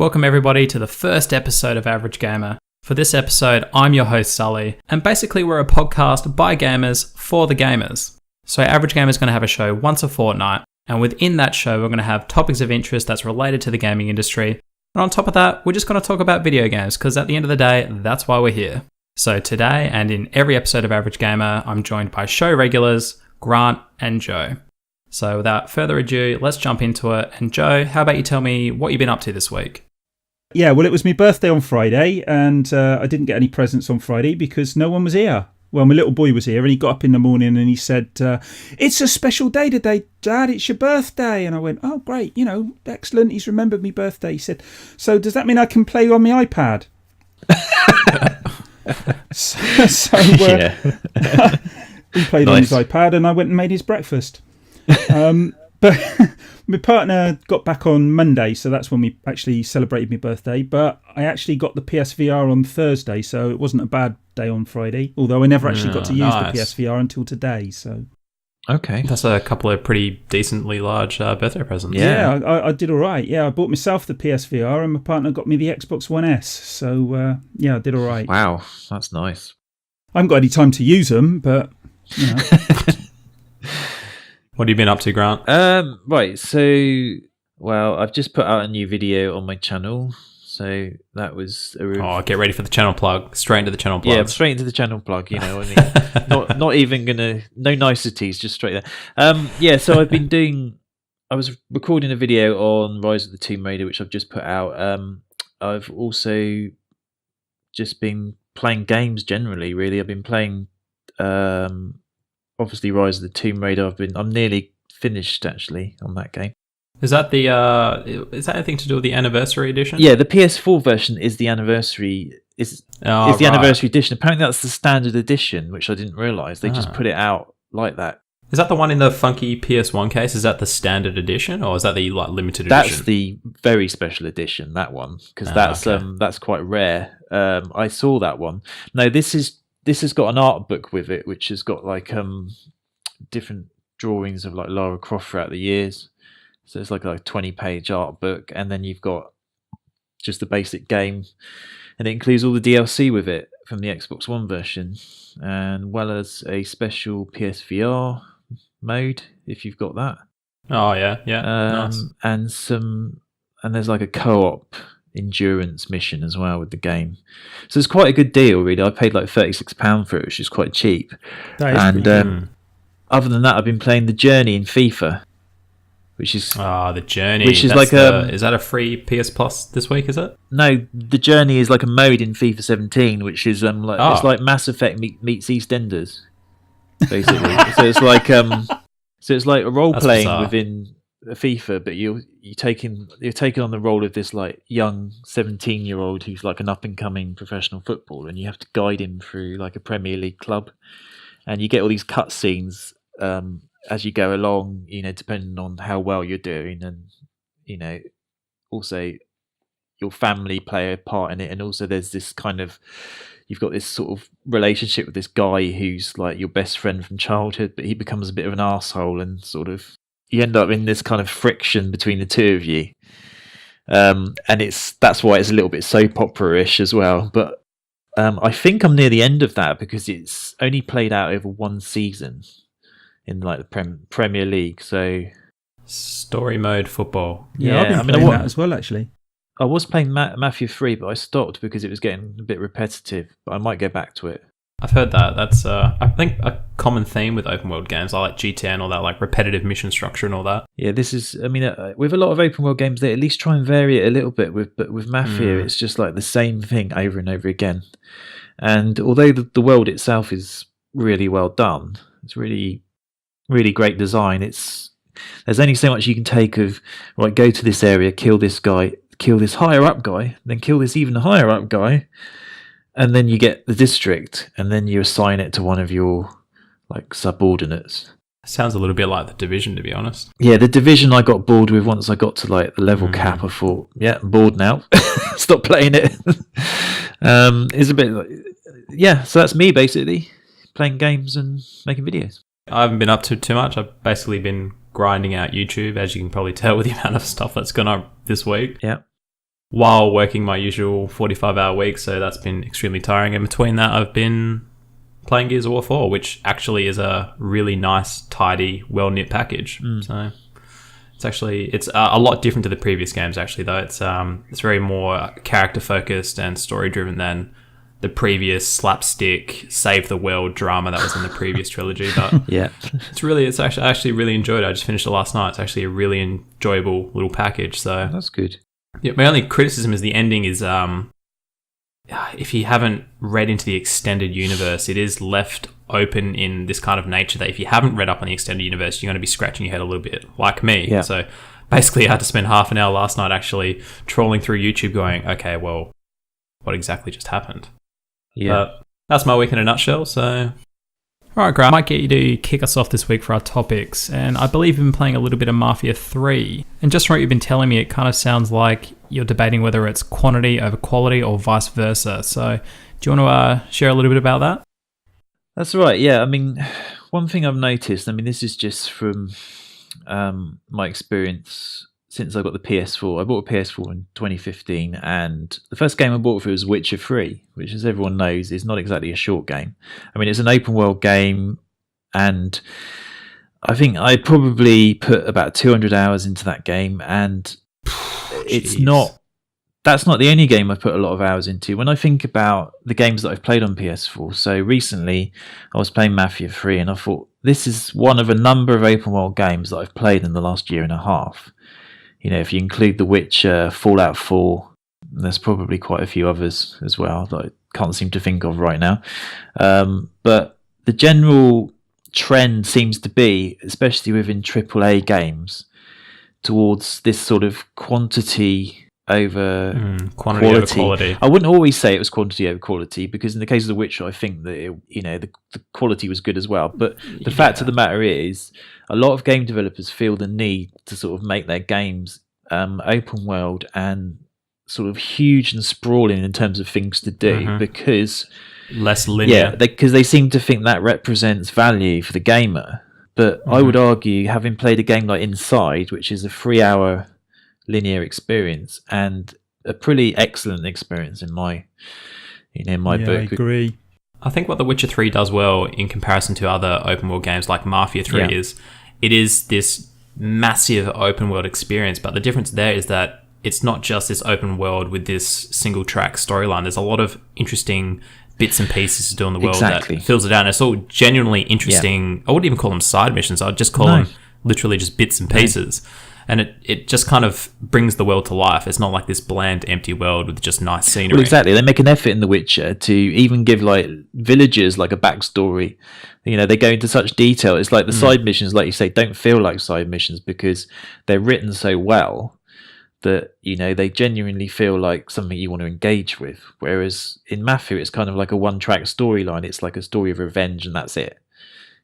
Welcome everybody to the first episode of Average Gamer. For this episode, I'm your host Sully, and basically we're a podcast by gamers for the gamers. So Average Gamer is going to have a show once a fortnight, and within that show we're going to have topics of interest that's related to the gaming industry. And on top of that, we're just going to talk about video games, because at the end of the day, that's why we're here. So today, and in every episode of Average Gamer, I'm joined by show regulars, Grant and Joe. So without further ado, let's jump into it. And Joe, how about you tell me what you've been up to this week? Yeah, well, it was my birthday on Friday, and I didn't get any presents on Friday because no one was here. Well, my little boy was here, and he got up in the morning and he said, "It's a special day today, Dad. It's your birthday." And I went, "Oh, great, excellent. He's remembered my birthday." He said, "So does that mean I can play on my iPad?" He played on his iPad, and I went and made his breakfast. But my partner got back on Monday, so that's when we actually celebrated my birthday. But I actually got the PSVR on Thursday, so it wasn't a bad day on Friday. Although I never actually got to use the PSVR until today. So okay, that's a couple of pretty decently large birthday presents. Yeah, I did all right. Yeah, I bought myself the PSVR, and my partner got me the Xbox One S. So I did all right. Wow, that's nice. I haven't got any time to use them, but What have you been up to, Grant? Right, so, I've just put out a new video on my channel, so that was get ready for the channel plug. Straight into the channel plug. Yeah, straight into the channel plug, not even gonna, no niceties, just straight there. So I was recording a video on Rise of the Tomb Raider, which I've just put out. I've also just been playing games generally, really. I've been playing, obviously Rise of the Tomb Raider. I'm nearly finished actually on that game. Is that is that anything to do with the anniversary edition? Yeah, the PS4 version is the anniversary anniversary edition. Apparently that's the standard edition, which I didn't realise. They just put it out like that. Is that the one in the funky PS1 case? Is that the standard edition, or is that the limited edition? That's the very special edition, that one, because that's quite rare. I saw that one. No, this has got an art book with it, which has got different drawings of Lara Croft throughout the years. So it's like a 20-page art book, and then you've got just the basic game, and it includes all the DLC with it from the Xbox One version, and well as a special PSVR mode if you've got that. Oh yeah, nice. And there's like a co-op endurance mission as well with the game, so it's quite a good deal really. I paid like £36 for it, which is quite cheap. Other than that, I've been playing The Journey in FIFA, which is The Journey, which is is that a free PS Plus this week? Is it? No, The Journey is like a mode in FIFA 17, which is it's like Mass Effect meets EastEnders, basically. So it's like a role playing within FIFA, but you're taking on the role of this like young 17-year-old who's like an up and coming professional footballer, and you have to guide him through like a Premier League club, and you get all these cutscenes as you go along, depending on how well you're doing, and also your family play a part in it, and also there's this you've got this sort of relationship with this guy who's like your best friend from childhood, but he becomes a bit of an arsehole, and sort of you end up in this kind of friction between the two of you, and that's why it's a little bit soap opera-ish as well. But I think I'm near the end of that because it's only played out over one season in like the Premier League. So story mode football. Yeah, I've been playing that as well actually. I was playing Mafia 3, but I stopped because it was getting a bit repetitive. But I might go back to it. I've heard that. That's I think a common theme with open world games. I like GTA and all that, like repetitive mission structure and all that. Yeah, this is. I mean, with a lot of open world games, they at least try and vary it a little bit. But with Mafia, it's just like the same thing over and over again. And although the world itself is really well done, it's really, really great design. There's only so much you can take of go to this area, kill this guy, kill this higher up guy, then kill this even higher up guy. And then you get the district, and then you assign it to one of your subordinates. Sounds a little bit like The Division, to be honest. Yeah, The Division I got bored with once I got to the level cap. I thought, yeah, I'm bored now. Stop playing it. It's a bit so that's me basically, playing games and making videos. I haven't been up to too much. I've basically been grinding out YouTube, as you can probably tell with the amount of stuff that's gone up this week. Yeah. while working my usual 45-hour week, so that's been extremely tiring. And between that, I've been playing Gears of War 4, which actually is a really nice, tidy, well-knit package. So it's a lot different to the previous games, actually, though. It's very more character-focused and story-driven than the previous slapstick, save the world drama that was in the previous trilogy. But yeah, I actually really enjoyed it. I just finished it last night. It's actually a really enjoyable little package. So that's good. Yeah, my only criticism is the ending is if you haven't read into the extended universe, it is left open in this kind of nature that if you haven't read up on the extended universe, you're going to be scratching your head a little bit, like me. Yeah. So basically, I had to spend half an hour last night actually trawling through YouTube going, okay, well, what exactly just happened? Yeah. But that's my week in a nutshell, so... All right, Grant, I might get you to kick us off this week for our topics. And I believe you've been playing a little bit of Mafia 3. And just from what you've been telling me, it kind of sounds like you're debating whether it's quantity over quality or vice versa. So do you want to share a little bit about that? That's right, yeah. I mean, one thing I've noticed, this is just from my experience since I got the PS4. I bought a PS4 in 2015, and the first game I bought for it was Witcher 3, which, as everyone knows, is not exactly a short game. It's an open world game, and I think I probably put about 200 hours into that game, and that's not the only game I've put a lot of hours into. When I think about the games that I've played on PS4, so recently I was playing Mafia 3, and I thought, this is one of a number of open world games that I've played in the last year and a half. If you include The Witcher, Fallout 4, there's probably quite a few others as well that I can't seem to think of right now. But the general trend seems to be, especially within AAA games, towards this sort of quantity over quality. I wouldn't always say it was quantity over quality, because in the case of The Witcher, I think that the quality was good as well. But the fact of the matter is, a lot of game developers feel the need to sort of make their games open world and sort of huge and sprawling in terms of things to do, because less linear. Yeah, because they seem to think that represents value for the gamer. But I would argue, having played a game like Inside, which is a 3-hour linear experience and a pretty excellent experience in my book. I agree. I think what The Witcher 3 does well in comparison to other open world games like Mafia 3 is it is this massive open world experience, but the difference there is that it's not just this open world with this single track storyline. There's a lot of interesting bits and pieces to do in the world that fills it out, and it's all genuinely interesting. I wouldn't even call them side missions. I'd just call them literally just bits and pieces. And it just kind of brings the world to life. It's not like this bland, empty world with just nice scenery. Well, exactly. They make an effort in The Witcher to even give villagers a backstory. They go into such detail. It's like the side missions, like you say, don't feel like side missions because they're written so well that they genuinely feel like something you want to engage with. Whereas in Mafia, it's kind of like a one-track storyline. It's like a story of revenge, and that's it.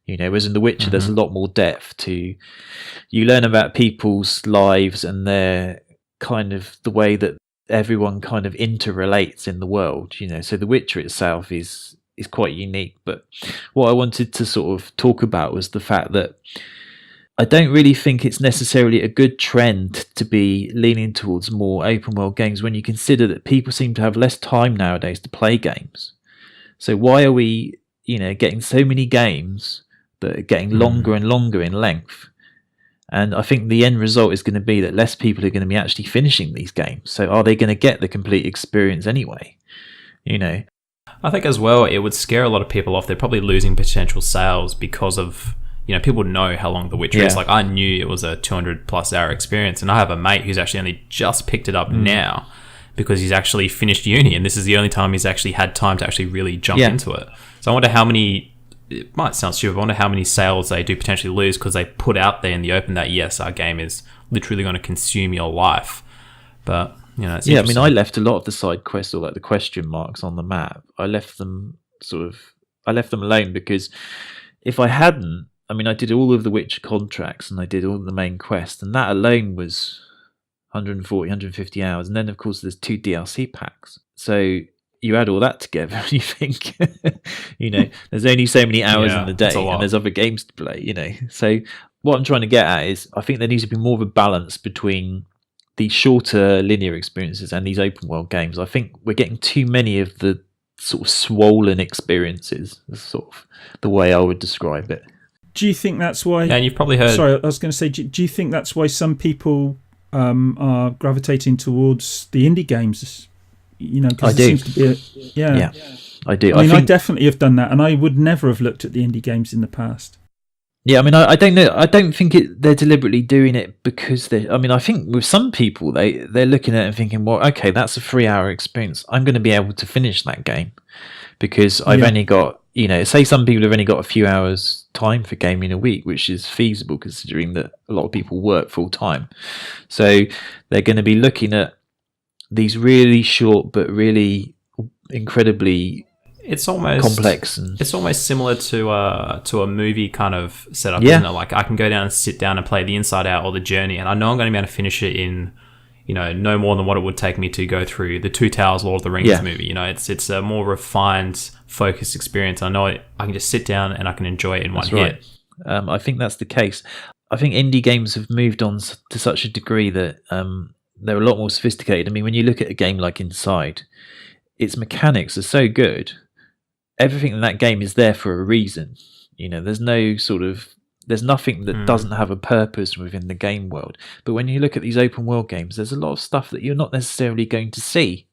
Whereas in The Witcher, there's a lot more depth to... You learn about people's lives and their kind of the way that everyone kind of interrelates in the world. So The Witcher itself is quite unique. But what I wanted to sort of talk about was the fact that I don't really think it's necessarily a good trend to be leaning towards more open world games when you consider that people seem to have less time nowadays to play games. So why are we, getting so many games that are getting longer and longer in length? And I think the end result is going to be that less people are going to be actually finishing these games. So are they going to get the complete experience anyway? I think as well, it would scare a lot of people off. They're probably losing potential sales because of, people know how long The Witcher is. Like, I knew it was a 200 plus hour experience, and I have a mate who's actually only just picked it up now because he's actually finished uni, and this is the only time he's actually had time to actually really jump into it. So I wonder how many... It might sound stupid. I wonder how many sales they do potentially lose because they put out there in the open that, yes, our game is literally going to consume your life. But, it's interesting. I left a lot of the side quests, or the question marks on the map. I left them alone because if I hadn't, I did all of the Witcher contracts and I did all of the main quests, and that alone was 140, 150 hours. And then, of course, there's 2 DLC packs. So you add all that together and you think, there's only so many hours in the day and there's other games to play, So what I'm trying to get at is I think there needs to be more of a balance between these shorter linear experiences and these open world games, I think we're getting too many of the sort of swollen experiences. That's sort of the way I would describe it. Do you think that's why? Yeah, and you've probably heard. Sorry, I was going to say. Do you think that's why some people are gravitating towards the indie games? You know, because there seems to be yeah, I do. I mean, I definitely have done that, and I would never have looked at the indie games in the past. Yeah, I mean, I don't know. I don't think they're deliberately doing it because they. I mean, I think with some people, they're looking at it and thinking, well, okay, that's a 3-hour experience. I'm going to be able to finish that game because I've only got, say some people have only got a few hours time for gaming a week, which is feasible considering that a lot of people work full time. So they're going to be looking at these really short but really incredibly it's almost complex. It's almost similar to a movie kind of setup, isn't it? Like I can go down and sit down and play the Inside Out or the Journey, and I know I'm going to be able to finish it in, no more than what it would take me to go through the Two Towers Lord of the Rings movie. it's a more refined, focused experience. I know I can just sit down and I can enjoy it in one hit. I think that's the case. I think indie games have moved on to such a degree that they're a lot more sophisticated. I mean, when you look at a game like Inside, its mechanics are so good. Everything in that game is there for a reason. There's nothing that doesn't have a purpose within the game world. But when you look at these open world games, there's a lot of stuff that you're not necessarily going to see.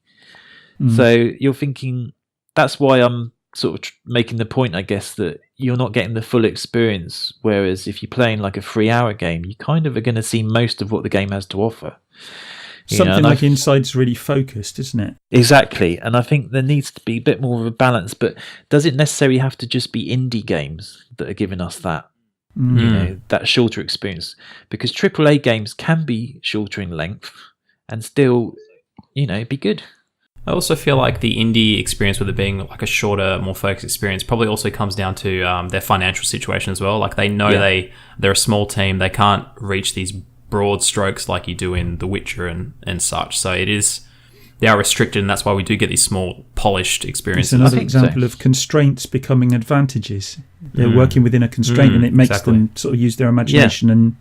So you're thinking, that's why I'm sort of making the point, I guess, that you're not getting the full experience. Whereas if you're playing like a 3-hour game, you kind of are going to see most of what the game has to offer. Something like Inside's really focused, isn't it? Exactly. And I think there needs to be a bit more of a balance, but does it necessarily have to just be indie games that are giving us that, that shorter experience? Because AAA games can be shorter in length and still, be good. I also feel like the indie experience, with it being like a shorter, more focused experience, probably also comes down to their financial situation as well. Like they know they're a small team, they can't reach these broad strokes like you do in The Witcher and such. So they are restricted, and that's why we do get these small, polished experiences. It's another example of constraints becoming advantages. They're working within a constraint, and it makes them sort of use their imagination and.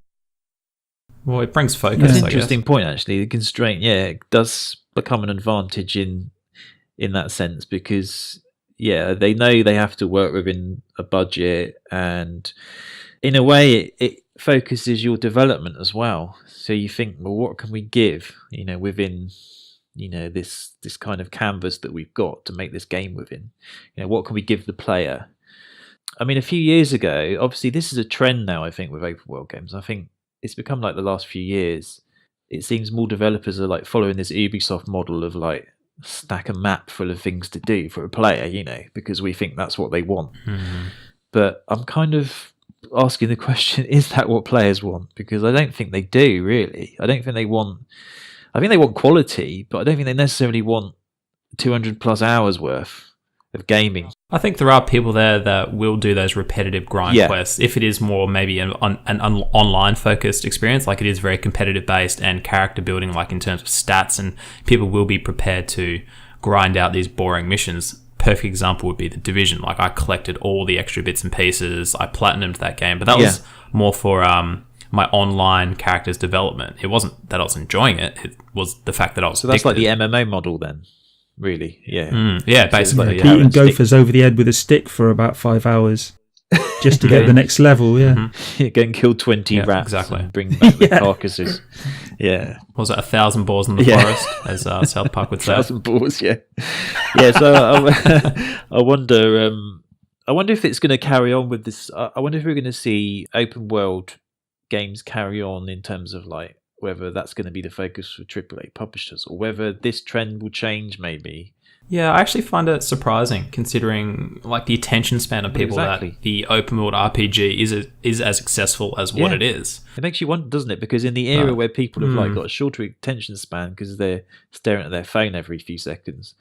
Well, it brings focus. That's an interesting point, actually. The constraint, it does become an advantage in that sense because, they know they have to work within a budget, and in a way, it focuses your development as well. So you think, well, what can we give, within, this kind of canvas that we've got to make this game within? What can we give the player? I mean, a few years ago, obviously, this is a trend now, I think, with open world games. I think it's become like the last few years. It seems more developers are like following this Ubisoft model of like stack a map full of things to do for a player, because we think that's what they want. But I'm kind of asking the question, is that what players want? Because I don't think they do, really. I think they want quality, but I don't think they necessarily want 200 plus hours worth of gaming. I think there are people there that will do those repetitive grind quests if it is more maybe an online focused experience, like it is very competitive based and character building, like in terms of stats, and people will be prepared to grind out these boring missions. Perfect example would be The Division. Like I collected all the extra bits and pieces, I platinumed that game, but that was more for my online character's development. It wasn't that I was enjoying it, it was the fact that I was So that's like the MMO model then, really? Basically. Beating gophers over the head with a stick for about 5 hours just to get the next level. Go and kill 20 rats and bring back the carcasses. Was it 1,000 boars in the forest, as South Park would say? 1,000 boars, so I wonder if it's going to carry on with this. I wonder if we're going to see open world games carry on in terms of like whether that's going to be the focus for AAA publishers, or whether this trend will change maybe. I actually find it surprising, considering like the attention span of people that the open world RPG is as successful as what it is. It makes you wonder, doesn't it? Because in the era where people have like got a shorter attention span because they're staring at their phone every few seconds,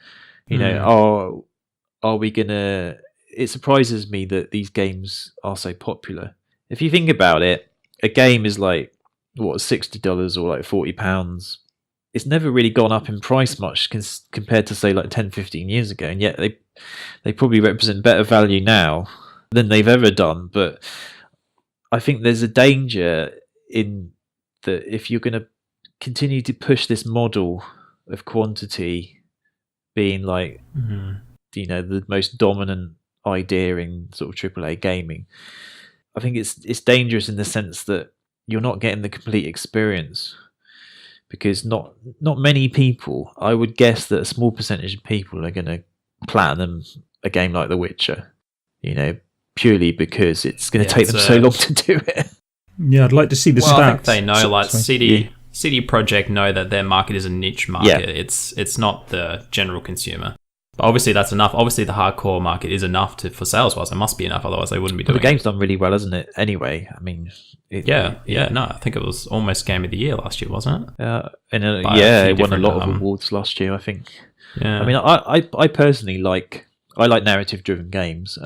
are we gonna? It surprises me that these games are so popular. If you think about it, a game is like $60 or like £40. It's never really gone up in price much compared to say like 10-15 years ago, and yet they probably represent better value now than they've ever done. But I think there's a danger in that if you're going to continue to push this model of quantity being like, the most dominant idea in sort of AAA gaming, I think it's dangerous in the sense that you're not getting the complete experience, because not many people, I would guess that a small percentage of people are going to platinum a game like The Witcher, purely because it's going to take them so long to do it. Yeah, I'd like to see the stats. I think they know, CD Projekt know that their market is a niche market. Yeah. It's not the general consumer. But obviously that's enough. Obviously the hardcore market is enough for sales-wise. It must be enough, otherwise they wouldn't be doing it. The game's done really well, hasn't it? Anyway, I mean... No, I think it was almost Game of the Year last year, wasn't it? It won a lot of awards last year, I think. Yeah. I mean, I personally like narrative-driven games.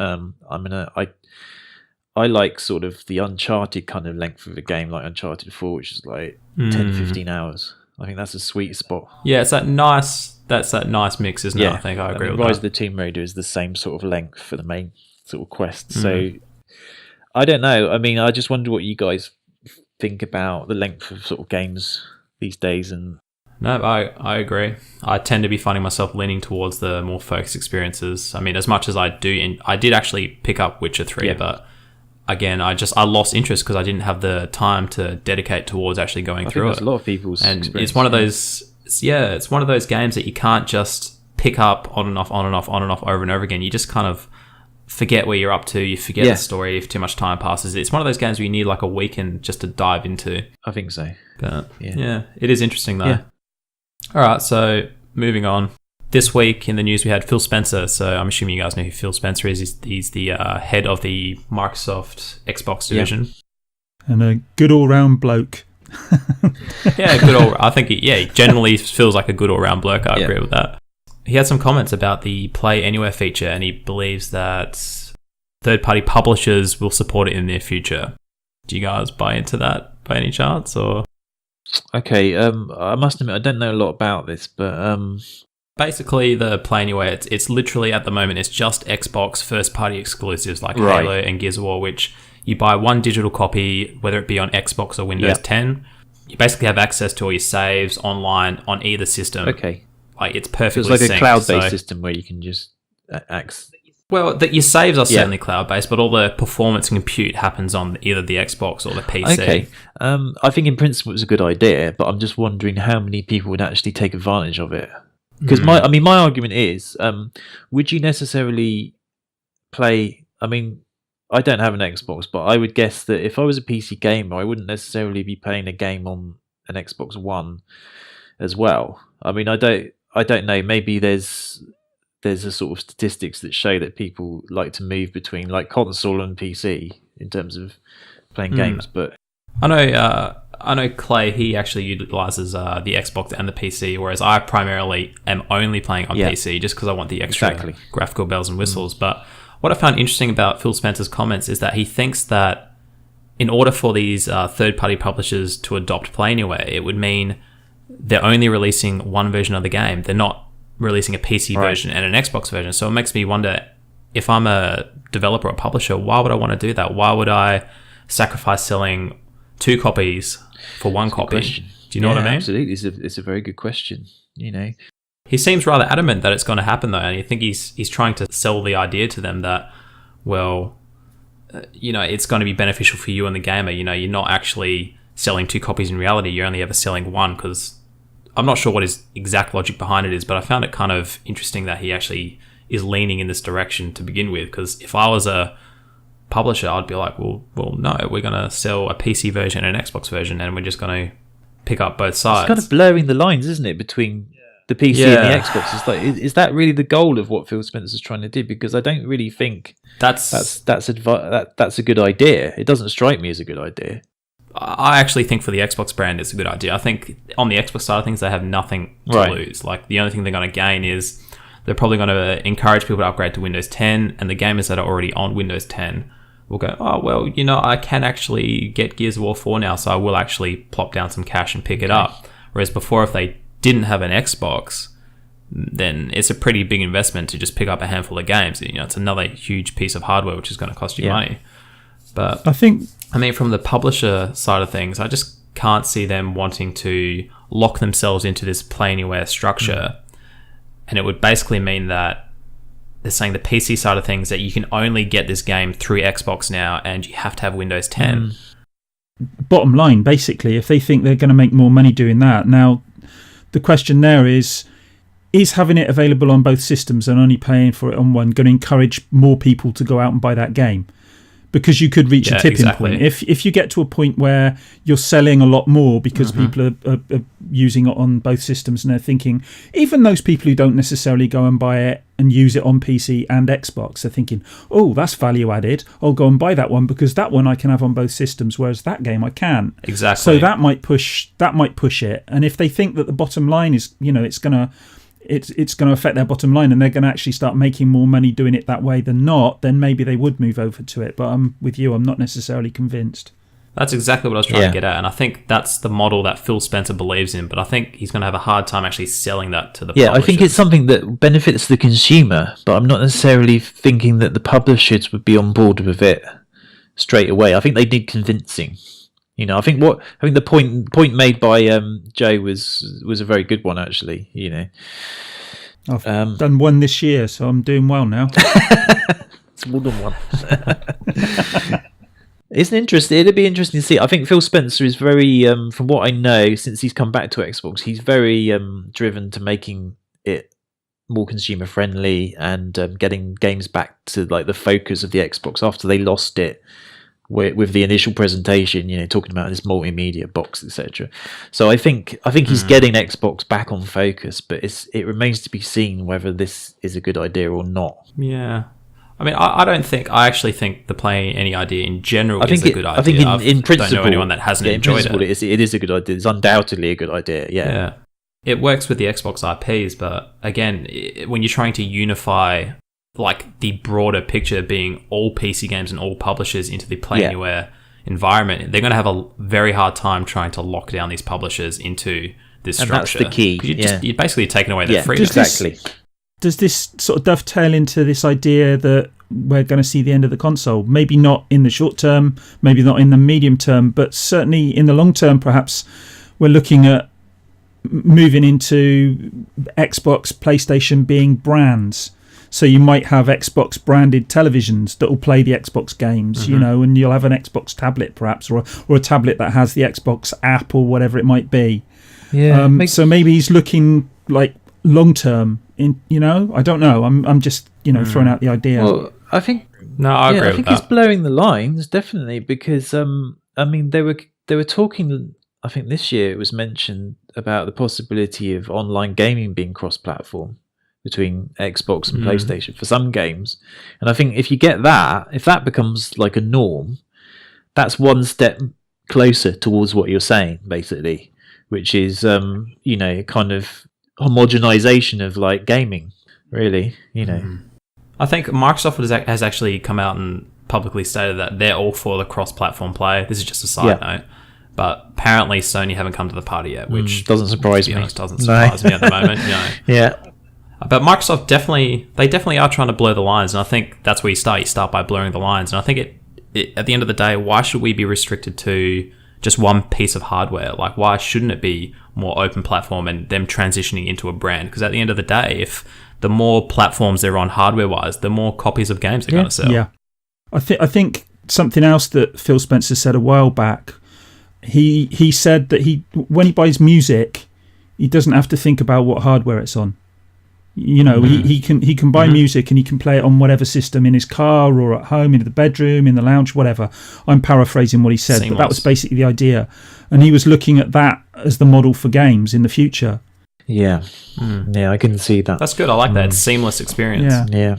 I like sort of the Uncharted kind of length of a game, like Uncharted 4, which is like 10, 15 hours. I think that's a sweet spot. Yeah, it's that nice mix, isn't it? I think I agree with Rise that. of the Tomb Raider is the same sort of length for the main sort of quest. So, I don't know. I mean, I just wonder what you guys think about the length of sort of games these days. And no, I agree. I tend to be finding myself leaning towards the more focused experiences. I mean, as much as I do, and I did actually pick up Witcher 3, but again, I lost interest because I didn't have the time to dedicate towards actually going through it. A lot of people's and it's one of those. Yeah, it's one of those games that you can't just pick up on and off over and over again. You just kind of forget where you're up to. You forget the story if too much time passes. It's one of those games where you need like a weekend just to dive into. I think so. But yeah, it is interesting though. Yeah. All right, so moving on. This week in the news we had Phil Spencer. So I'm assuming you guys know who Phil Spencer is. He's the head of the Microsoft Xbox division. And a good all-round bloke. I think he generally feels like a good all-round bloke. I agree with that. He had some comments about the Play Anywhere feature, and he believes that third-party publishers will support it in the near future. Do you guys buy into that by any chance? Or okay, I must admit I don't know a lot about this, but basically the Play Anywhere, it's literally at the moment it's just Xbox first-party exclusives like Halo and Gears of War, which you buy one digital copy, whether it be on Xbox or Windows 10. You basically have access to all your saves online on either system. Okay. Like it's perfectly synced. So it's like synced, a cloud-based system where you can just access. Well, your saves are certainly cloud-based, but all the performance and compute happens on either the Xbox or the PC. Okay. I think in principle it's a good idea, but I'm just wondering how many people would actually take advantage of it. Because my argument is, would you necessarily play? I mean, I don't have an Xbox, but I would guess that if I was a PC gamer, I wouldn't necessarily be playing a game on an Xbox One as well. I mean, I don't know. Maybe there's a sort of statistics that show that people like to move between like console and PC in terms of playing games. But I know Clay. He actually utilizes the Xbox and the PC, whereas I primarily am only playing on PC just because I want the extra graphical bells and whistles. But what I found interesting about Phil Spencer's comments is that he thinks that in order for these third-party publishers to adopt Play Anywhere, it would mean they're only releasing one version of the game. They're not releasing a PC version and an Xbox version. So it makes me wonder, if I'm a developer or publisher, why would I want to do that? Why would I sacrifice selling 2 copies for one copy? Do you know what I mean? Absolutely. It's a very good question. He seems rather adamant that it's going to happen, though, and I think he's trying to sell the idea to them that, well, it's going to be beneficial for you and the gamer. You're not actually selling 2 copies in reality. You're only ever selling one, because I'm not sure what his exact logic behind it is, but I found it kind of interesting that he actually is leaning in this direction to begin with, because if I was a publisher, I'd be like, well, no, we're going to sell a PC version and an Xbox version, and we're just going to pick up both sides. It's kind of blurring the lines, isn't it, between the PC and the Xbox? It's like, is that really the goal of what Phil Spencer's trying to do? Because I don't really think that's a good idea. It doesn't strike me as a good idea. I actually think for the Xbox brand, it's a good idea. I think on the Xbox side of things, they have nothing to lose. Like, the only thing they're going to gain is they're probably going to encourage people to upgrade to Windows 10, and the gamers that are already on Windows 10 will go, oh, well, I can actually get Gears of War 4 now, so I will actually plop down some cash and pick it up. Whereas before, if they didn't have an Xbox, then it's a pretty big investment to just pick up a handful of games. It's another huge piece of hardware which is going to cost you money. But I mean, from the publisher side of things, I just can't see them wanting to lock themselves into this play anywhere structure. And it would basically mean that they're saying the PC side of things, that you can only get this game through Xbox now and you have to have Windows 10. Bottom line, basically, if they think they're going to make more money doing that. Now, the question there is having it available on both systems and only paying for it on one going to encourage more people to go out and buy that game? Because you could reach a tipping point. If you get to a point where you're selling a lot more because people are using it on both systems, and they're thinking, even those people who don't necessarily go and buy it and use it on PC and Xbox are thinking, oh, that's value added, I'll go and buy that one because that one I can have on both systems, whereas that game I can't. Exactly. So that might push it. And if they think that the bottom line is, it's going to affect their bottom line and they're going to actually start making more money doing it that way than not, then maybe they would move over to it. But I'm with you, I'm not necessarily convinced. That's exactly what I was trying to get at, and I think that's the model that Phil Spencer believes in, but I think he's going to have a hard time actually selling that to the publishers. I think it's something that benefits the consumer, but I'm not necessarily thinking that the publishers would be on board with it straight away. I think they need convincing. I think the point made by Joe was a very good one, actually. I've done one this year, so I'm doing well now. It's more than one. It'd be interesting to see. I think Phil Spencer is very, from what I know, since he's come back to Xbox, he's very driven to making it more consumer friendly and getting games back to like the focus of the Xbox after they lost it with the initial presentation, talking about this multimedia box, etc. So I think he's getting Xbox back on focus, but it remains to be seen whether this is a good idea or not. Yeah. I mean, I actually think the Play Any idea in general is a good idea. I think in principle, don't know anyone that hasn't enjoyed it. It is a good idea. It's undoubtedly a good idea, yeah. It works with the Xbox IPs, but again, when you're trying to unify like the broader picture being all PC games and all publishers into the Play Anywhere environment, they're going to have a very hard time trying to lock down these publishers into this structure. And that's the key. You're basically taking away their freedom. Exactly. Does this sort of dovetail into this idea that we're going to see the end of the console? Maybe not in the short term, maybe not in the medium term, but certainly in the long term, perhaps we're looking at moving into Xbox, PlayStation being brands. So you might have Xbox branded televisions that will play the Xbox games, and you'll have an Xbox tablet perhaps, or a tablet that has the Xbox app or whatever it might be. Yeah. So maybe he's looking like long term. I don't know. I'm just throwing out the idea. Well, I think I agree. I think he's blurring the lines definitely because they were talking. I think this year it was mentioned about the possibility of online gaming being cross-platform between Xbox and PlayStation for some games, and I think if that becomes like a norm, that's one step closer towards what you're saying, basically, which is kind of homogenization of like gaming, really. I think Microsoft has actually come out and publicly stated that they're all for the cross-platform play. This is just a side note, but apparently Sony haven't come to the party yet, which doesn't surprise me. Doesn't surprise me at the moment. Yeah. But Microsoft definitely are trying to blur the lines, and I think that's where you start. You start by blurring the lines, and I think it at the end of the day, why should we be restricted to just one piece of hardware? Like, why shouldn't it be more open platform and them transitioning into a brand? Because at the end of the day, if the more platforms they're on hardware-wise, the more copies of games they're going to sell. Yeah, I think something else that Phil Spencer said a while back, he said that when he buys music, he doesn't have to think about what hardware it's on. He can buy music and he can play it on whatever system, in his car or at home, in the bedroom, in the lounge, whatever. I'm paraphrasing what he said, but that was basically the idea. And he was looking at that as the model for games in the future. Yeah. Yeah, I can see that. That's good. I like that. It's seamless experience. Yeah.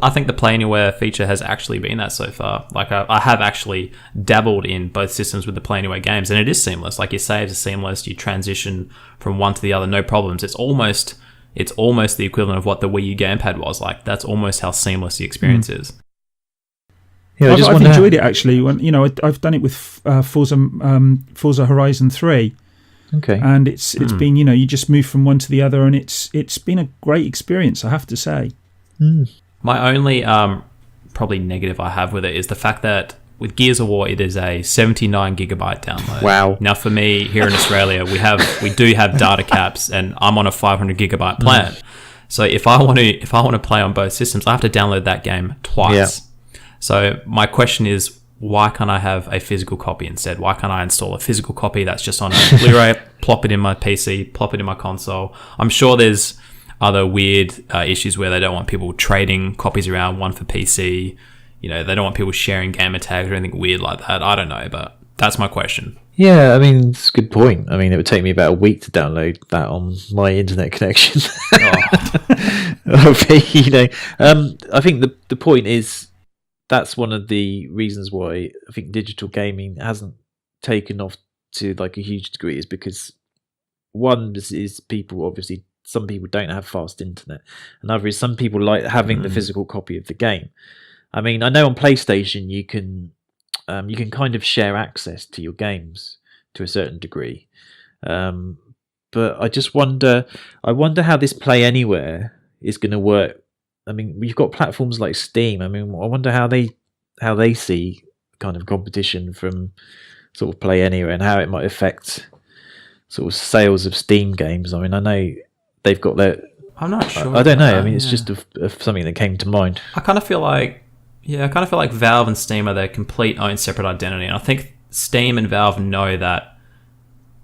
I think the Play Anywhere feature has actually been that so far. Like, I have actually dabbled in both systems with the Play Anywhere games, and it is seamless. Like, your saves are seamless. You transition from one to the other, no problems. It's almost the equivalent of what the Wii U gamepad was. Like, that's almost how seamless the experience is. Yeah, I've enjoyed it actually. When I've done it with Forza Horizon 3. Okay. And it's been, you just move from one to the other, and it's been a great experience, I have to say. My only probably negative I have with it is the fact that with Gears of War, it is a 79 gigabyte download. Wow. Now, for me here in Australia, we do have data caps, and I'm on a 500 gigabyte plan. So if I want to play on both systems, I have to download that game twice. Yeah. So my question is, why can't I have a physical copy instead? Why can't I install a physical copy that's just on a Blu-ray, plop it in my PC, plop it in my console? I'm sure there's other weird issues where they don't want people trading copies around, one for PC. They don't want people sharing gamer tags or anything weird like that. I don't know, but that's my question. Yeah, I mean, it's a good point. I mean, it would take me about a week to download that on my internet connection. I think the point is, that's one of the reasons why I think digital gaming hasn't taken off to like a huge degree, is because one is people, obviously some people don't have fast internet, another is some people like having the physical copy of the game. I mean, I know on PlayStation you can kind of share access to your games to a certain degree, but I just wonder how this Play Anywhere is going to work. I mean, we've got platforms like Steam. I mean, I wonder how they see kind of competition from sort of Play Anywhere and how it might affect sort of sales of Steam games. I mean, I know they've got their... I'm not sure. I don't know. I mean, it's just something that came to mind. I kind of feel like Valve and Steam are their complete own separate identity. And I think Steam and Valve know that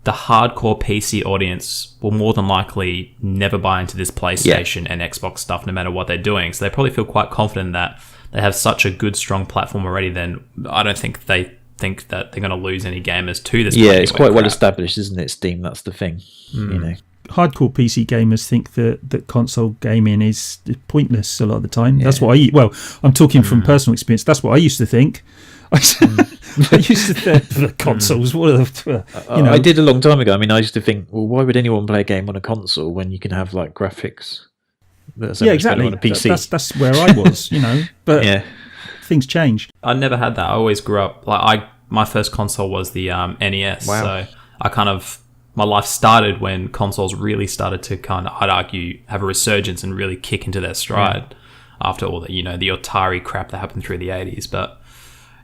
the hardcore PC audience will more than likely never buy into this PlayStation and Xbox stuff no matter what they're doing. So they probably feel quite confident that they have such a good, strong platform already. Then I don't think they think that they're going to lose any gamers to this. Yeah, it's quite well established, isn't it, Steam? That's the thing. Hardcore PC gamers think that console gaming is pointless a lot of the time. That's what I'm talking from personal experience. That's what I used to think. I used to think the consoles. I did a long time ago. I mean, I used to think, well, why would anyone play a game on a console when you can have like graphics? Exactly. On a PC. That's where I was, But things change. I never had that. I always grew up my first console was the NES. Wow. So I kind of, my life started when consoles really started to kind of, I'd argue, have a resurgence and really kick into their stride after all the the Atari crap that happened through the 80s. But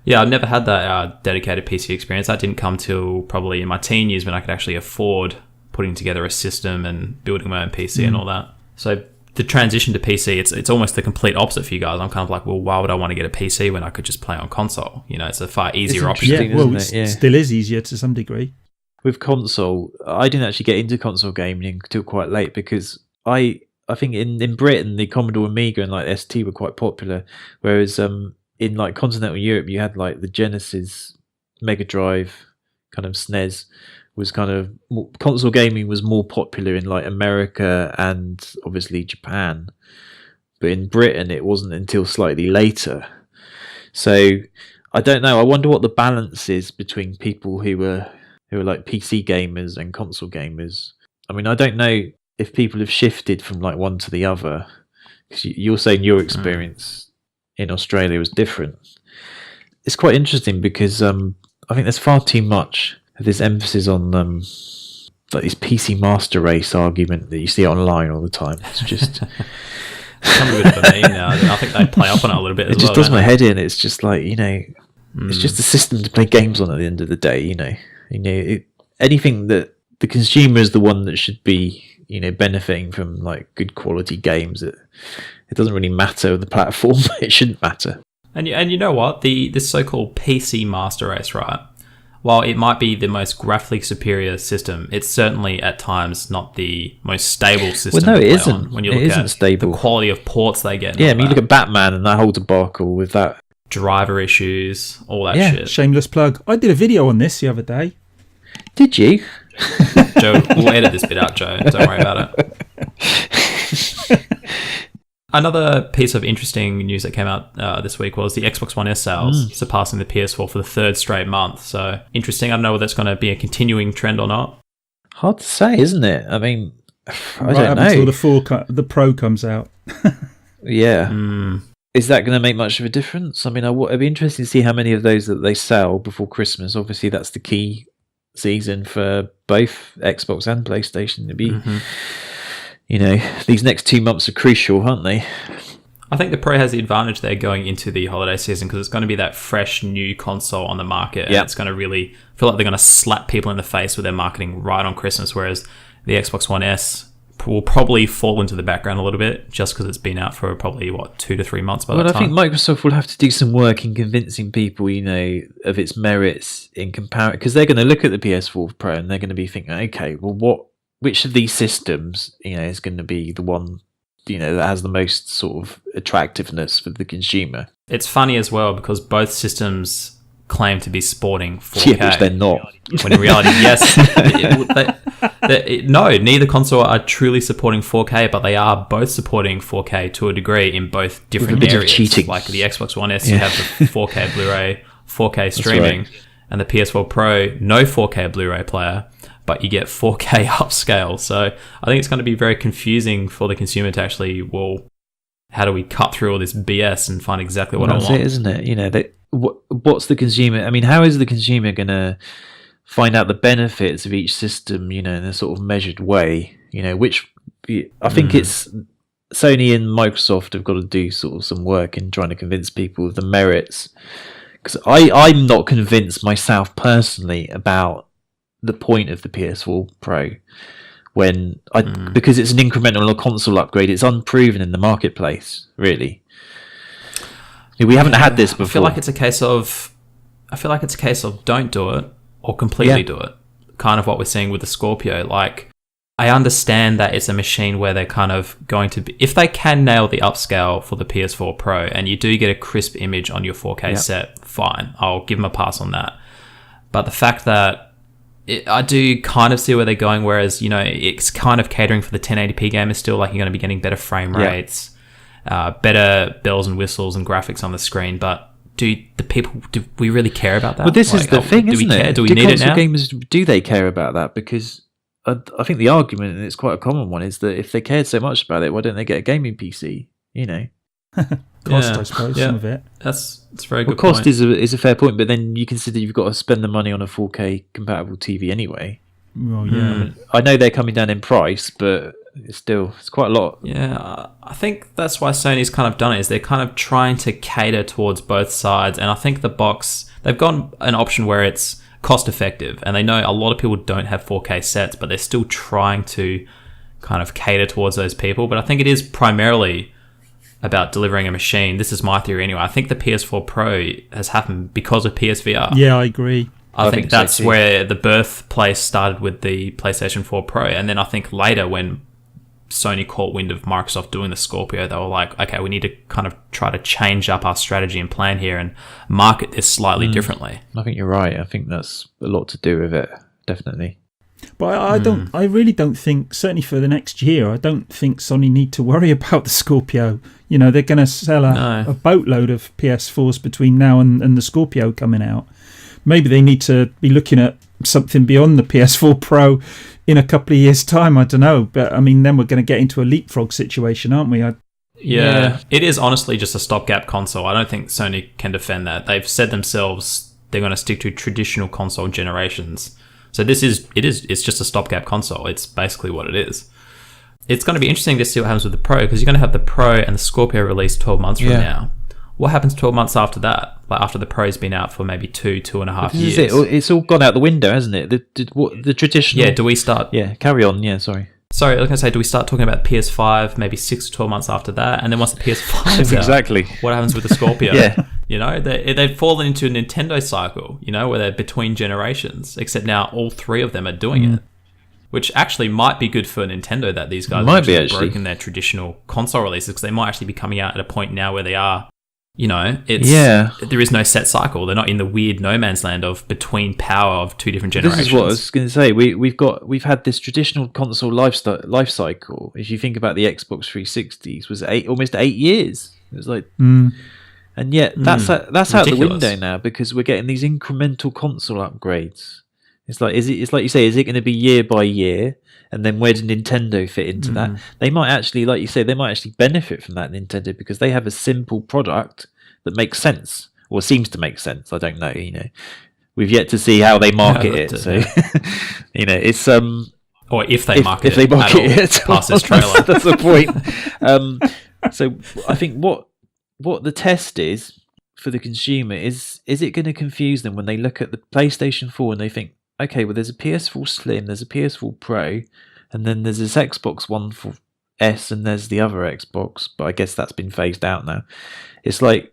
yeah, I've never had that dedicated PC experience. That didn't come till probably in my teen years when I could actually afford putting together a system and building my own PC and all that. So the transition to PC, it's almost the complete opposite for you guys. I'm kind of like, well, why would I want to get a PC when I could just play on console? It's a far easier option. Yeah, well, it still is easier to some degree. With console, I didn't actually get into console gaming until quite late because I think in Britain the Commodore Amiga and like ST were quite popular, whereas in like continental Europe you had like the Genesis, Mega Drive, kind of SNES was kind of console gaming was more popular in like America and obviously Japan, but in Britain it wasn't until slightly later. So I don't know. I wonder what the balance is between people who are like PC gamers and console gamers. I mean, I don't know if people have shifted from like one to the other, because you're saying your experience in Australia was different. It's quite interesting because I think there's far too much of this emphasis on like this PC master race argument that you see online all the time. It's just a bit of a meme now. I think they play up on it a little bit as well. It just does my head in. It's just like, it's just a system to play games on at the end of the day, anything that the consumer is the one that should be, benefiting from like good quality games. It doesn't really matter the platform. It shouldn't matter. And you know what? This so-called PC master race, right? While it might be the most graphically superior system, it's certainly at times not the most stable system. Well, no, it isn't. When you look at stable. The quality of ports they get. Yeah, I mean, you look at Batman and that whole debacle with that. Driver issues, all that shit. Shameless plug. I did a video on this the other day. Did you? Joe, we'll edit this bit out, Joe. Don't worry about it. Another piece of interesting news that came out this week was the Xbox One S sales surpassing the PS4 for the third straight month. So interesting. I don't know whether that's going to be a continuing trend or not. Hard to say, isn't it? I mean, I don't know. Until the Pro comes out. Yeah. Is that going to make much of a difference? I mean, it'd be interesting to see how many of those that they sell before Christmas. Obviously, that's the key season for both Xbox and PlayStation to be. These next 2 months are crucial, aren't they? I think the Pro has the advantage there going into the holiday season because it's going to be that fresh new console on the market. And it's going to really feel like they're going to slap people in the face with their marketing right on Christmas, whereas the Xbox One S will probably fall into the background a little bit just because it's been out for probably 2 to 3 months by that time. I think Microsoft will have to do some work in convincing people, of its merits in comparison, because they're going to look at the PS4 Pro and they're going to be thinking, okay, well, which of these systems, is going to be the one, that has the most sort of attractiveness for the consumer. It's funny as well because both systems claim to be sporting 4K. Yeah, which they're not. When in reality, yes. No, neither console are truly supporting 4K, but they are both supporting 4K to a degree in both different areas. Cheating. Like the Xbox One S, you have the 4K Blu-ray, 4K streaming, and the PS4 Pro, no 4K Blu-ray player, but you get 4K upscale. So I think it's going to be very confusing for the consumer to actually, how do we cut through all this BS and find exactly what I want? That's it, isn't it? What's the consumer? I mean, how is the consumer going to find out the benefits of each system, in a sort of measured way? Which I think it's Sony and Microsoft have got to do sort of some work in trying to convince people of the merits. Because I'm not convinced myself personally about the point of the PS4 Pro because it's an incremental console upgrade. It's unproven in the marketplace, really. We haven't had this before. I feel like it's a case of don't do it or completely do it. Kind of what we're seeing with the Scorpio. Like, I understand that it's a machine where they're kind of going to be, if they can nail the upscale for the PS4 Pro and you do get a crisp image on your 4K set, fine. I'll give them a pass on that. But the fact that I do kind of see where they're going, whereas, it's kind of catering for the 1080p gamers still, like you're going to be getting better frame rates, better bells and whistles and graphics on the screen, but do we really care about that? Well, this is the thing, isn't it? Do we need it now? Gamers, do they care about that? Because I think the argument, and it's quite a common one, is that if they cared so much about it, why don't they get a gaming PC? Cost, I suppose, some of it. That's a very good cost point. is a fair point, but then you consider you've got to spend the money on a 4K compatible TV anyway. Well, yeah. I know they're coming down in price, but it's quite a lot. Yeah, I think that's why Sony's kind of done it, is they're kind of trying to cater towards both sides, and I think the box, they've got an option where it's cost effective, and they know a lot of people don't have 4K sets, but they're still trying to kind of cater towards those people. But I think it is primarily about delivering a machine. This is my theory anyway. I think the PS4 Pro has happened because of PSVR. Yeah, I agree. I think that's where the birthplace started with the PlayStation 4 Pro. And then I think later when Sony caught wind of Microsoft doing the Scorpio, they were like, okay, we need to kind of try to change up our strategy and plan here and market this slightly differently. I think you're right. I think that's a lot to do with it, definitely. But I really don't think, certainly for the next year, I don't think Sony need to worry about the Scorpio. They're going to sell a boatload of PS4s between now and the Scorpio coming out. Maybe they need to be looking at something beyond the PS4 Pro in a couple of years' time. I don't know. But, I mean, then we're going to get into a leapfrog situation, aren't we? Yeah, it is honestly just a stopgap console. I don't think Sony can defend that. They've said themselves they're going to stick to traditional console generations. So it's just a stopgap console. It's basically what it is. It's going to be interesting to see what happens with the Pro, because you're going to have the Pro and the Scorpio released 12 months from now. What happens 12 months after that? Like after the Pro's been out for maybe 2.5 years. It's all gone out the window, hasn't it? The traditional... Yeah, do we start... Yeah, carry on. Yeah, sorry. Sorry, I was going to say, do we start talking about PS5 maybe 6 to 12 months after that? And then once the PS5's exactly. out, what happens with the Scorpio? Yeah. They've fallen into a Nintendo cycle, where they're between generations, except now all three of them are doing it. Which actually might be good for Nintendo, that these guys have broken their traditional console releases, because they might actually be coming out at a point now where they are, there is no set cycle. They're not in the weird no man's land of between power of two different generations. This is what I was going to say. We've had this traditional console life cycle. If you think about the Xbox 360s, was almost 8 years. It was like, and yet that's out the window now, because we're getting these incremental console upgrades. It's like you say, is it going to be year by year? And then where does Nintendo fit into that? They might actually, like you say, benefit from that, Nintendo, because they have a simple product that makes sense, or seems to make sense. I don't know, We've yet to see how they market it. So, it's... Or if they market it past this trailer. That's the point. So I think what what the test is for the consumer is it going to confuse them when they look at the PlayStation 4 and they think, okay, well, there's a PS4 Slim, there's a PS4 Pro, and then there's this Xbox One for S, and there's the other Xbox, but I guess that's been phased out now. It's like,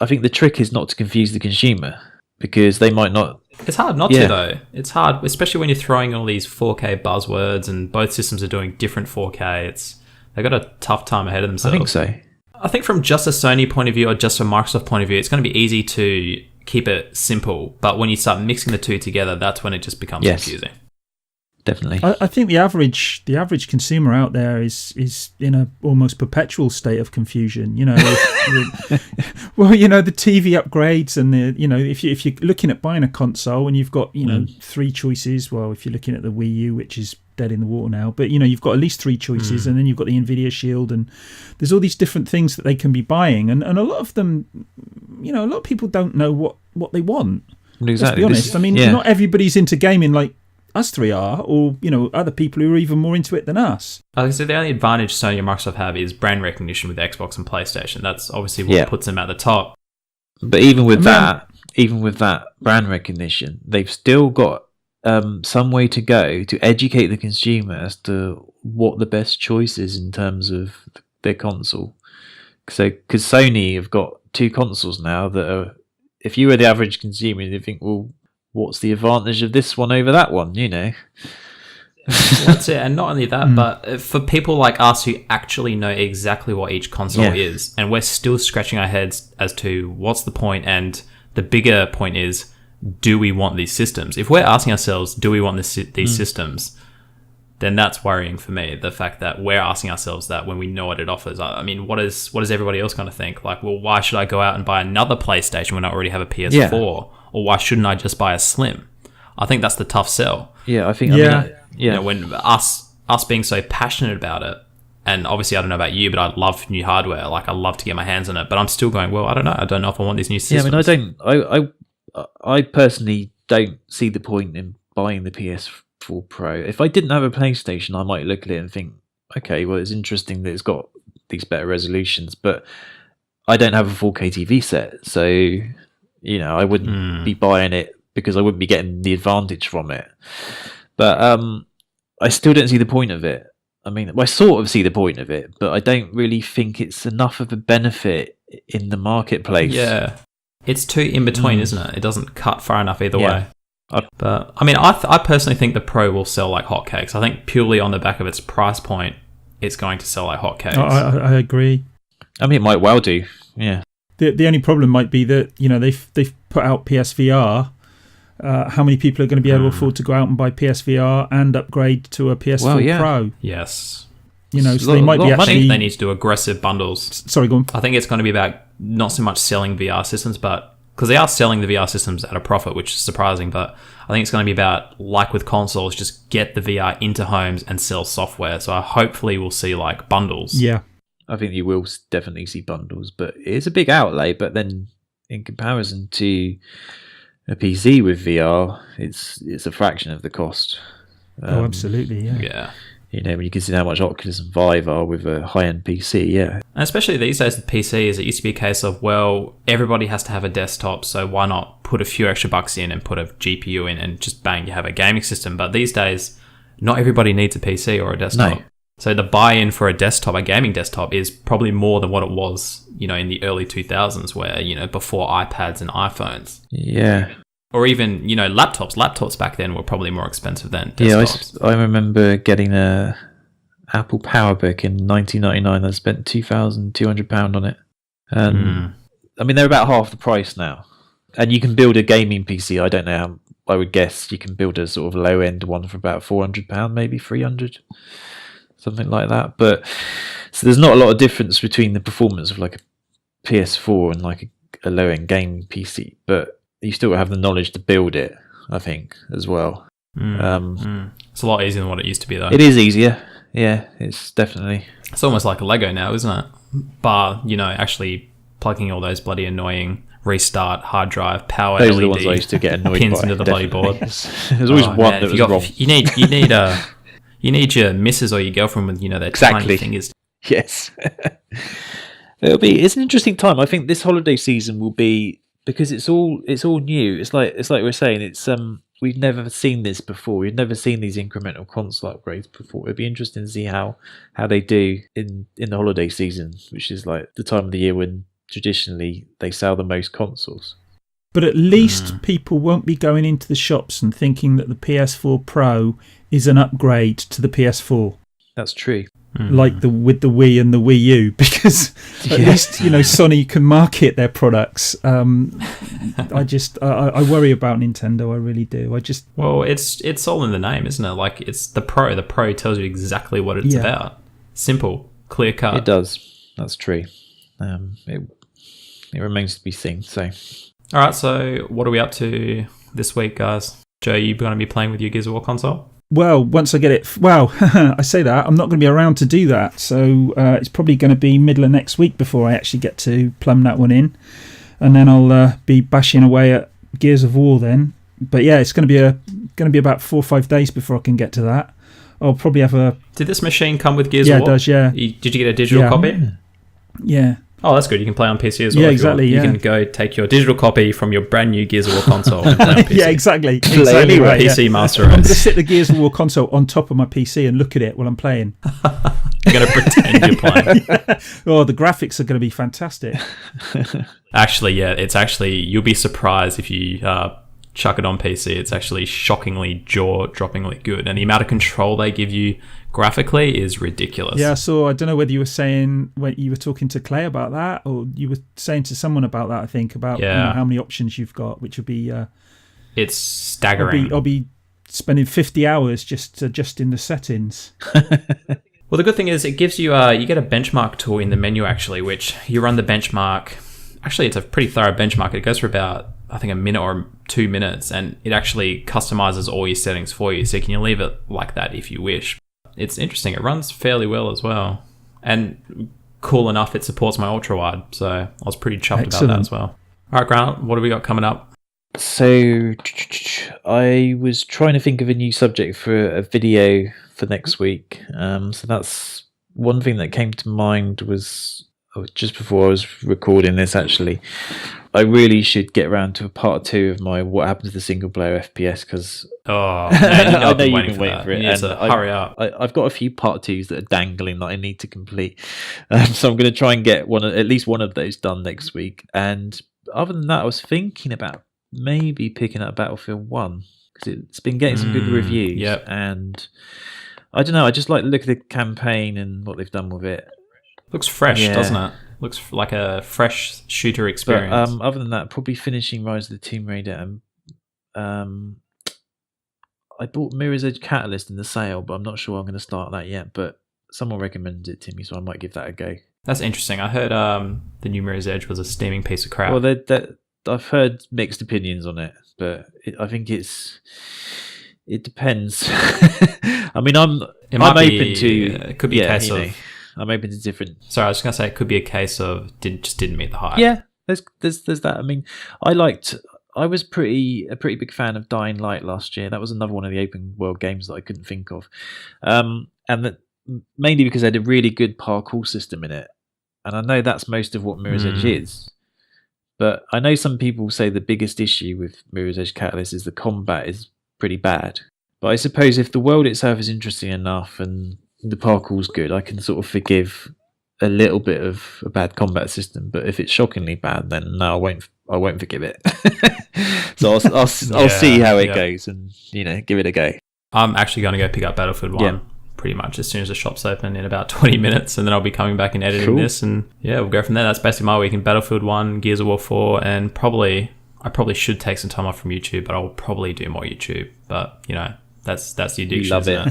I think the trick is not to confuse the consumer, because they might not... It's hard not to, though. It's hard, especially when you're throwing all these 4K buzzwords and both systems are doing different 4K. They've got a tough time ahead of themselves. I think so. I think from just a Sony point of view or just a Microsoft point of view, it's going to be easy to keep it simple. But when you start mixing the two together, that's when it just becomes confusing. Definitely. I think the average consumer out there is in a almost perpetual state of confusion. You know, well, you know, the TV upgrades and if you're looking at buying a console and you've got three choices. Well, if you're looking at the Wii U, which is dead in the water now, but you've got at least three choices, and then you've got the Nvidia Shield, and there's all these different things that they can be buying, and a lot of them, a lot of people don't know what they want. Exactly. Let's be honest. I mean, not everybody's into gaming like us three are, or other people who are even more into it than us. So the only advantage Sony and Microsoft have is brand recognition with Xbox and PlayStation. That's obviously what puts them at the top. But even with that brand recognition, they've still got some way to go to educate the consumer as to what the best choice is in terms of their console. So, because Sony have got two consoles now that are, if you were the average consumer, you think, well, what's the advantage of this one over that one, That's it. And not only that, but for people like us who actually know exactly what each console is, and we're still scratching our heads as to what's the point, and the bigger point is, do we want these systems? If we're asking ourselves, do we want these systems, then that's worrying for me. The fact that we're asking ourselves that when we know what it offers. I mean, what is everybody else going to think? Like, well, why should I go out and buy another PlayStation when I already have a PS4? Yeah. Or why shouldn't I just buy a Slim? I think that's the tough sell. Yeah, I think. When us being so passionate about it, and obviously I don't know about you, but I love new hardware. Like, I love to get my hands on it, but I'm still going, well, I don't know. I don't know if I want these new systems. Yeah, I mean, I personally don't see the point in buying the PS4 Pro. If I didn't have a PlayStation, I might look at it and think, okay, well, it's interesting that it's got these better resolutions, but I don't have a 4K TV set, so I wouldn't be buying it because I wouldn't be getting the advantage from it. But I still don't see the point of it. I mean, I sort of see the point of it, but I don't really think it's enough of a benefit in the marketplace. Yeah. It's too in between, isn't it? It doesn't cut far enough either way. But I mean, I personally think the Pro will sell like hotcakes. I think purely on the back of its price point, it's going to sell like hotcakes. I agree. I mean, it might well do. Yeah. The only problem might be that they've put out PSVR. How many people are going to be able to afford to go out and buy PSVR and upgrade to a PS4 Pro? Yes. So they might be actually... I think they need to do aggressive bundles. Sorry, go on. I think it's going to be about not so much selling VR systems, but because they are selling the VR systems at a profit, which is surprising, but I think it's going to be about, like with consoles, just get the VR into homes and sell software. So hopefully we'll see like bundles. Yeah. I think you will definitely see bundles, but it's a big outlay. But then in comparison to a PC with VR, it's a fraction of the cost. Absolutely, yeah. Yeah. When you consider how much Oculus and Vive are with a high-end PC, yeah. And especially these days with PCs, it used to be a case of, well, everybody has to have a desktop, so why not put a few extra bucks in and put a GPU in and just bang, you have a gaming system. But these days, not everybody needs a PC or a desktop. No. So the buy-in for a gaming desktop, is probably more than what it was, in the early 2000s where, before iPads and iPhones. Yeah. Or even, laptops. Laptops back then were probably more expensive than desktops. Yeah, I remember getting a Apple PowerBook in 1999. I spent £2,200 on it. I mean, they're about half the price now. And you can build a gaming PC. I don't know how. I would guess you can build a sort of low-end one for about £400, maybe £300, something like that. But so there's not a lot of difference between the performance of like a PS4 and like a low-end gaming PC. But you still have the knowledge to build it, I think, as well. It's a lot easier than what it used to be, though. It is easier. Yeah, it's definitely... It's almost like a Lego now, isn't it? Bar, actually plugging all those bloody annoying restart, hard drive, power those LED are the ones I used to get annoyed pins by, into the bloody board. There's always one that was wrong. You need your missus or your girlfriend with, their exactly. tiny fingers. Yes. It's an interesting time. I think this holiday season will be, because it's all new. It's like we're saying, we've never seen this before. We've never seen these incremental console upgrades before. It'd be interesting to see how they do in the holiday season, which is like the time of the year when traditionally they sell the most consoles. But at least people won't be going into the shops and thinking that the PS4 Pro is an upgrade to the PS4. That's true. Like with the Wii and the Wii U, because at least Sony can market their products. I worry about Nintendo. I really do. It's all in the name, isn't it? Like, it's the Pro. The Pro tells you exactly what it's about. Simple, clear cut. It does. That's true. It remains to be seen. So, all right. So, what are we up to this week, guys? Joe, you going to be playing with your Gears of War console? Well, once I get it... Well, I say that. I'm not going to be around to do that. So it's probably going to be middle of next week before I actually get to plumb that one in. And then I'll be bashing away at Gears of War then. But yeah, it's going to be about 4 or 5 days before I can get to that. I'll probably have a... Did this machine come with Gears of War? Yeah, it does, yeah. Did you get a digital copy? Yeah. Oh, that's good. You can play on PC as well. Yeah, exactly. You can go take your digital copy from your brand new Gears of War console and play on PC. Yeah, exactly. Exactly right, PC Master I'm Race. going to sit the Gears of War console on top of my PC and look at it while I'm playing. You're going to pretend you're playing. Oh, the graphics are going to be fantastic. Actually, yeah, you'll be surprised if you chuck it on PC. It's actually shockingly jaw-droppingly good. And the amount of control they give you graphically is ridiculous. Yeah, so I don't know whether you were saying, when you were talking to Clay about that, or you were saying to someone about that, I think, about how many options you've got, which would be... it's staggering. I'll be spending 50 hours just adjusting the settings. Well, the good thing is it gives you... you get a benchmark tool in the menu, actually, which you run the benchmark. Actually, it's a pretty thorough benchmark. It goes for about, I think, a minute or 2 minutes, and it actually customizes all your settings for you. So you can leave it like that if you wish. It's interesting. It runs fairly well as well. And cool enough, it supports my ultra-wide. So I was pretty chuffed about that as well. All right, Grant, what have we got coming up? So I was trying to think of a new subject for a video for next week. So that's one thing that came to mind was just before I was recording this, actually. I really should get around to a part 2 of my What Happened to the Single Player FPS, because I know you've been waiting for it. You need to hurry up. I've got a few part 2s that are dangling that I need to complete. So I'm going to try and get at least one of those done next week. And other than that, I was thinking about maybe picking up Battlefield 1, because it's been getting some good reviews. Yep. And I don't know, I just like the look of the campaign and what they've done with it. Looks fresh, doesn't it? Looks like a fresh shooter experience. But, other than that, probably finishing Rise of the Tomb Raider. And I bought Mirror's Edge Catalyst in the sale, but I'm not sure I'm going to start that yet. But someone recommended it to me, so I might give that a go. That's interesting. I heard the new Mirror's Edge was a steaming piece of crap. Well, I've heard mixed opinions on it, but I think it depends. I mean, I'm open to. It could be a case of. I'm open to different. Sorry, I was just gonna say it could be a case of didn't meet the hype. Yeah, there's that. I mean, I was a pretty big fan of Dying Light last year. That was another one of the open world games that I couldn't think of, and that mainly because they had a really good parkour system in it. And I know that's most of what Mirror's Edge is. But I know some people say the biggest issue with Mirror's Edge Catalyst is the combat is pretty bad. But I suppose if the world itself is interesting enough and the parkour's good, I can sort of forgive a little bit of a bad combat system. But if it's shockingly bad, then no, I won't forgive it. So I'll see how it goes and give it a go. I'm actually going to go pick up Battlefield 1 pretty much as soon as the shop's open in about 20 minutes, and then I'll be coming back and editing this, and we'll go from there. That's basically my week in Battlefield 1, Gears of War 4, and I probably should take some time off from YouTube, but I'll probably do more YouTube. But that's the addiction. Love it.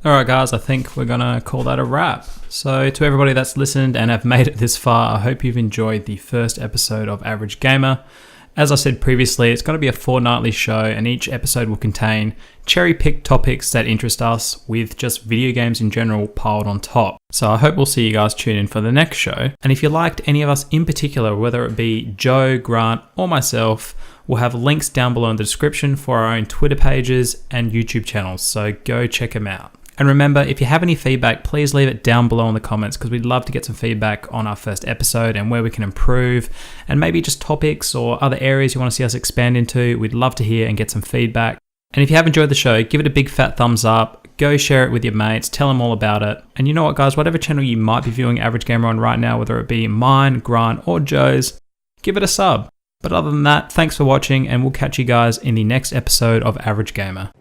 All right, guys, I think we're gonna call that a wrap. So to everybody that's listened and have made it this far, I hope you've enjoyed the first episode of Average Gamer. As I said previously, it's going to be a fortnightly show, and each episode will contain cherry-picked topics that interest us, with just video games in general piled on top. So I hope we'll see you guys tune in for the next show. And if you liked any of us in particular, whether it be Joe, Grant, or myself, we'll have links down below in the description for our own Twitter pages and YouTube channels, so go check them out. And remember, if you have any feedback, please leave it down below in the comments, because we'd love to get some feedback on our first episode and where we can improve, and maybe just topics or other areas you want to see us expand into. We'd love to hear and get some feedback. And if you have enjoyed the show, give it a big fat thumbs up, go share it with your mates, tell them all about it. And you know what, guys, whatever channel you might be viewing Average Gamer on right now, whether it be mine, Grant, or Joe's, give it a sub. But other than that, thanks for watching, and we'll catch you guys in the next episode of Average Gamer.